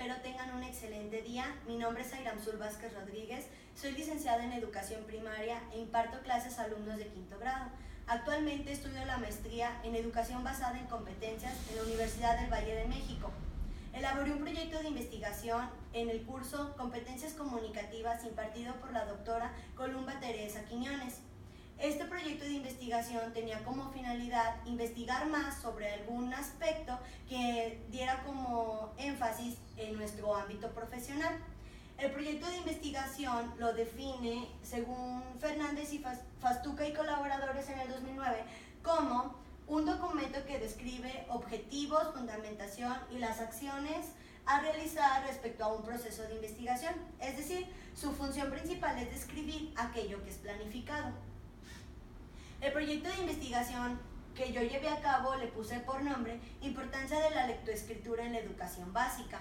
espero tengan un excelente día. Mi nombre es Airamzul Vázquez Rodríguez, soy licenciada en Educación Primaria e imparto clases a alumnos de quinto grado. Actualmente estudio la maestría en Educación basada en competencias en la Universidad del Valle de México. Elaboré un proyecto de investigación en el curso Competencias Comunicativas impartido por la doctora Columba Teresa Quiñones. Este proyecto de investigación tenía como finalidad investigar más sobre algún aspecto que diera como énfasis en nuestro ámbito profesional. El proyecto de investigación lo define, según Fernández y Fastuca y colaboradores en el 2009, como un documento que describe objetivos, fundamentación y las acciones a realizar respecto a un proceso de investigación. Es decir, su función principal es describir aquello que es planificado. El proyecto de investigación que yo llevé a cabo le puse por nombre Importancia de la lectoescritura en la educación básica.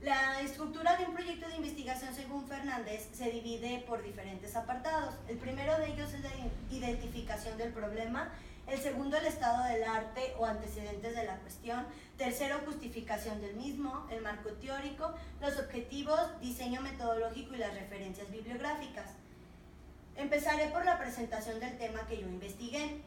La estructura de un proyecto de investigación, según Fernández, se divide por diferentes apartados. El primero de ellos es la identificación del problema, el segundo el estado del arte o antecedentes de la cuestión, tercero justificación del mismo, el marco teórico, los objetivos, diseño metodológico y las referencias bibliográficas. Empezaré por la presentación del tema que yo investigué,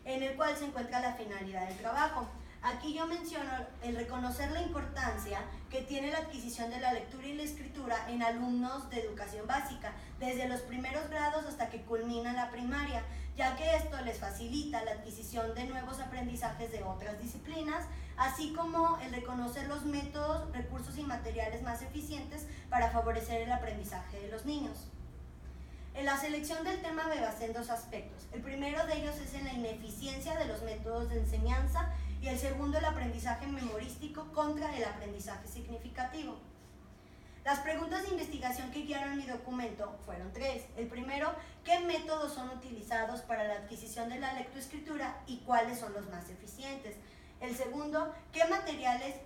en el cual se encuentra la finalidad del trabajo. Aquí yo menciono el reconocer la importancia que tiene la adquisición de la lectura y la escritura en alumnos de educación básica, desde los primeros grados hasta que culmina la primaria, ya que esto les facilita la adquisición de nuevos aprendizajes de otras disciplinas, así como el reconocer los métodos, recursos y materiales más eficientes para favorecer el aprendizaje de los niños. En la selección del tema me basé en dos aspectos. El primero de ellos es en la ineficiencia de los métodos de enseñanza y el segundo el aprendizaje memorístico contra el aprendizaje significativo. Las preguntas de investigación que guiaron mi documento fueron tres. El primero, ¿qué métodos son utilizados para la adquisición de la lectoescritura y cuáles son los más eficientes? El segundo, ¿qué materiales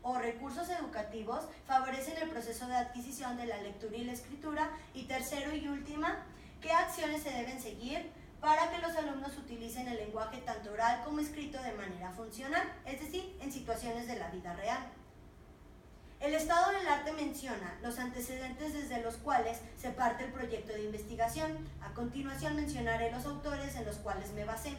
o recursos educativos favorecen el proceso de adquisición de la lectura y la escritura? Y tercero y última, ¿qué acciones se deben seguir para que los alumnos utilicen el lenguaje tanto oral como escrito de manera funcional, es decir, en situaciones de la vida real? El estado del arte menciona los antecedentes desde los cuales se parte el proyecto de investigación. A continuación mencionaré los autores en los cuales me basé.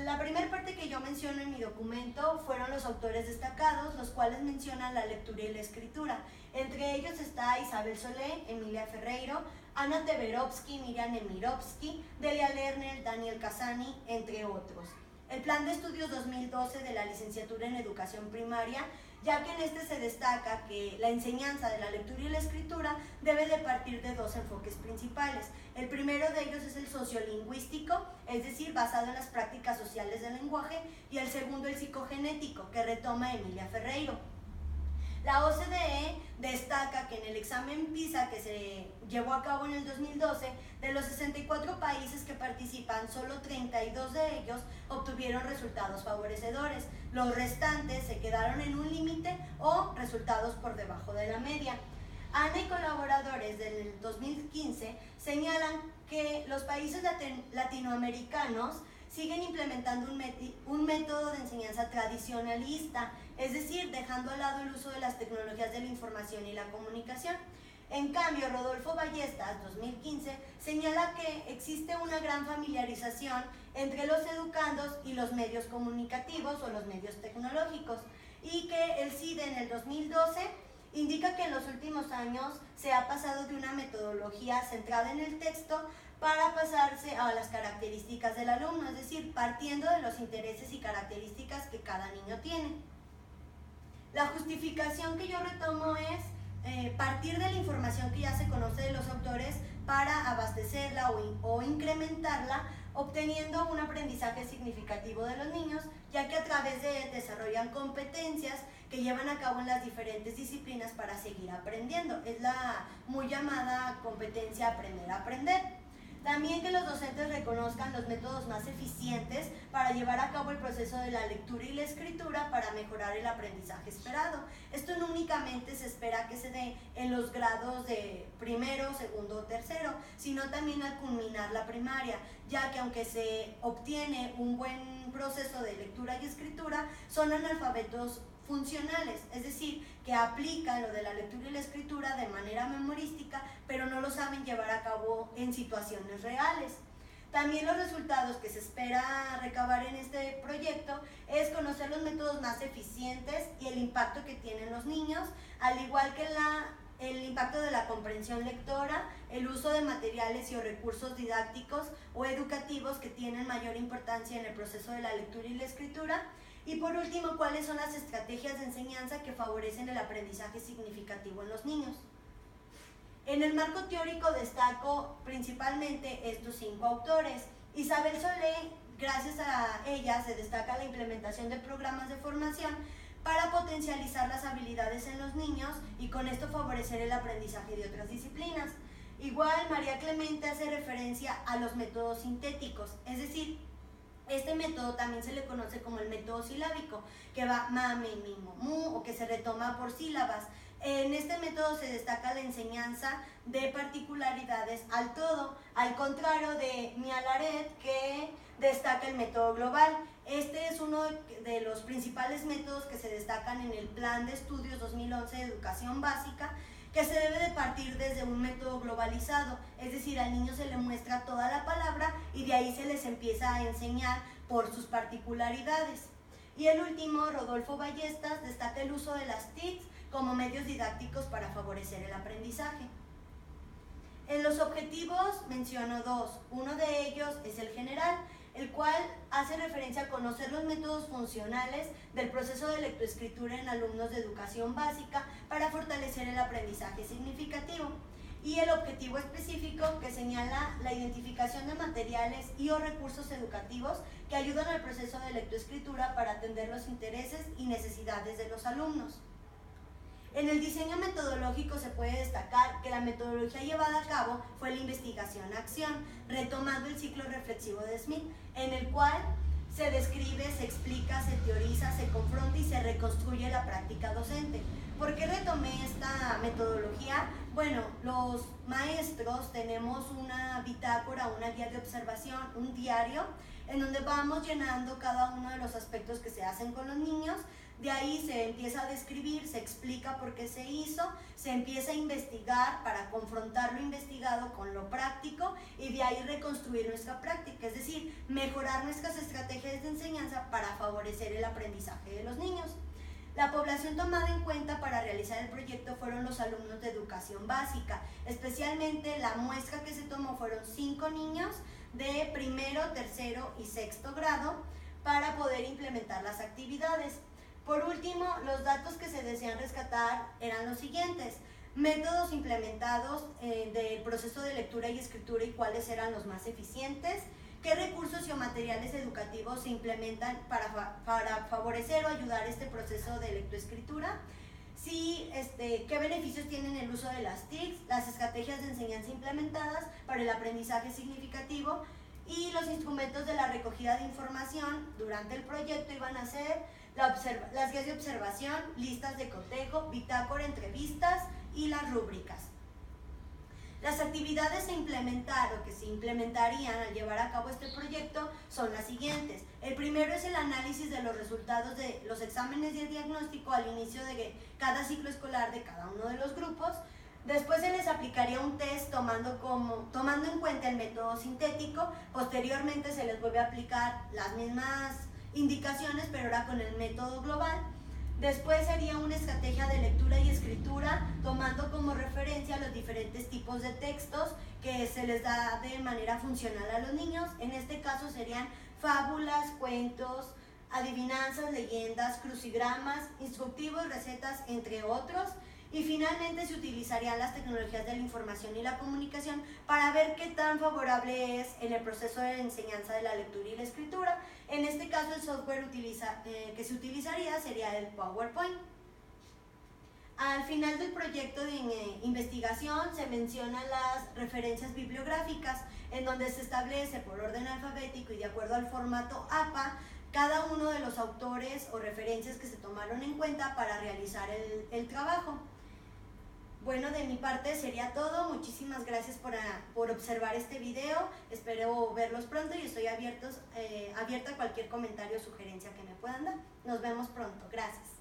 La primera parte que yo menciono en mi documento fueron los autores destacados, los cuales mencionan la lectura y la escritura. Entre ellos está Isabel Solé, Emilia Ferreiro, Ana Teberovsky, Miriam Emirovsky, Delia Lerner, Daniel Casani, entre otros. El Plan de Estudios 2012 de la Licenciatura en Educación Primaria, ya que en este se destaca que la enseñanza de la lectura y la escritura debe de partir de dos enfoques principales. El primero de ellos es el sociolingüístico, es decir, basado en las prácticas sociales del lenguaje, y el segundo el psicogenético, que retoma Emilia Ferreiro. La OCDE destaca que en el examen PISA que se llevó a cabo en el 2012, de los 64 países que participan, solo 32 de ellos obtuvieron resultados favorecedores. Los restantes se quedaron en un límite o resultados por debajo de la media. ANA y colaboradores del 2015 señalan que los países latinoamericanos siguen implementando un método de enseñanza tradicionalista, es decir, dejando a lado el uso de las tecnologías de la información y la comunicación. En cambio, Rodolfo Ballestas, 2015, señala que existe una gran familiarización entre los educandos y los medios comunicativos o los medios tecnológicos, y que el CIDE en el 2012 indica que en los últimos años se ha pasado de una metodología centrada en el texto para pasarse a las características del alumno, es decir, partiendo de los intereses y características que cada niño tiene. La justificación que yo retomo es partir de la información que ya se conoce de los autores para abastecerla o incrementarla, obteniendo un aprendizaje significativo de los niños, ya que a través de él desarrollan competencias que llevan a cabo en las diferentes disciplinas para seguir aprendiendo. Es la muy llamada competencia aprender a aprender. También que los docentes reconozcan los métodos más eficientes para llevar a cabo el proceso de la lectura y la escritura para para mejorar el aprendizaje esperado. Esto no únicamente se espera que se dé en los grados de primero, segundo o tercero, sino también al culminar la primaria, ya que aunque se obtiene un buen proceso de lectura y escritura, son analfabetos funcionales, es decir, que aplican lo de la lectura y la escritura de manera memorística, pero no lo saben llevar a cabo en situaciones reales. También los resultados que se espera recabar en este proyecto es conocer los métodos más eficientes y el impacto que tienen los niños, al igual que el impacto de la comprensión lectora, el uso de materiales y o recursos didácticos o educativos que tienen mayor importancia en el proceso de la lectura y la escritura. Y por último, ¿cuáles son las estrategias de enseñanza que favorecen el aprendizaje significativo en los niños? En el marco teórico destaco principalmente estos 5 autores. Isabel Solé, gracias a ella se destaca la implementación de programas de formación para potencializar las habilidades en los niños y con esto favorecer el aprendizaje de otras disciplinas. Igual, María Clemente hace referencia a los métodos sintéticos, es decir, este método también se le conoce como el método silábico, que va ma, me, mi, mo, mu, o que se retoma por sílabas. En este método se destaca la enseñanza de particularidades al todo, al contrario de Mialaret, que destaca el método global. Este es uno de los principales métodos que se destacan en el Plan de Estudios 2011 de Educación Básica, que se debe de partir desde un método globalizado, es decir, al niño se le muestra toda la palabra y de ahí se les empieza a enseñar por sus particularidades. Y el último, Rodolfo Ballestas, destaca el uso de las TICs como medios didácticos para favorecer el aprendizaje. En los objetivos menciono 2, uno de ellos es el general, el cual hace referencia a conocer los métodos funcionales del proceso de lectoescritura en alumnos de educación básica para fortalecer el aprendizaje significativo. Y el objetivo específico, que señala la identificación de materiales y o recursos educativos que ayudan al proceso de lectoescritura para atender los intereses y necesidades de los alumnos. En el diseño metodológico se puede destacar que la metodología llevada a cabo fue la investigación-acción, retomando el ciclo reflexivo de Smith, en el cual se describe, se explica, se teoriza, se confronta y se reconstruye la práctica docente. ¿Por qué retomé esta metodología? Bueno, los maestros tenemos una bitácora, una guía de observación, un diario, en donde vamos llenando cada uno de los aspectos que se hacen con los niños. De ahí se empieza a describir, se explica por qué se hizo, se empieza a investigar para confrontar lo investigado con lo práctico y de ahí reconstruir nuestra práctica, es decir, mejorar nuestras estrategias de enseñanza para favorecer el aprendizaje de los niños. La población tomada en cuenta para realizar el proyecto fueron los alumnos de educación básica, especialmente la muestra que se tomó fueron 5 niños de primero, tercero y sexto grado para poder implementar las actividades. Por último, los datos que se desean rescatar eran los siguientes: métodos implementados del proceso de lectura y escritura y cuáles eran los más eficientes, qué recursos y o materiales educativos se implementan para favorecer o ayudar este proceso de lectoescritura, qué beneficios tienen el uso de las TICs, las estrategias de enseñanza implementadas para el aprendizaje significativo y los instrumentos de la recogida de información durante el proyecto iban a ser las guías de observación, listas de cotejo, bitácora, entrevistas y las rúbricas. Las actividades a implementar o que se implementarían al llevar a cabo este proyecto son las siguientes. El primero es el análisis de los resultados de los exámenes de diagnóstico al inicio de cada ciclo escolar de cada uno de los grupos. Después se les aplicaría un test tomando en cuenta el método sintético. Posteriormente se les vuelve a aplicar las mismas indicaciones, pero ahora con el método global. Después sería una estrategia de lectura y escritura, tomando como referencia los diferentes tipos de textos que se les da de manera funcional a los niños. En este caso serían fábulas, cuentos, adivinanzas, leyendas, crucigramas, instructivos, recetas, entre otros. Y finalmente se utilizarían las tecnologías de la información y la comunicación para ver qué tan favorable es en el proceso de enseñanza de la lectura y la escritura. En este caso el software que se utilizaría sería el PowerPoint. Al final del proyecto de investigación se mencionan las referencias bibliográficas en donde se establece por orden alfabético y de acuerdo al formato APA cada uno de los autores o referencias que se tomaron en cuenta para realizar el trabajo. Bueno, de mi parte sería todo. Muchísimas gracias por observar este video. Espero verlos pronto y estoy abierta a cualquier comentario o sugerencia que me puedan dar. Nos vemos pronto. Gracias.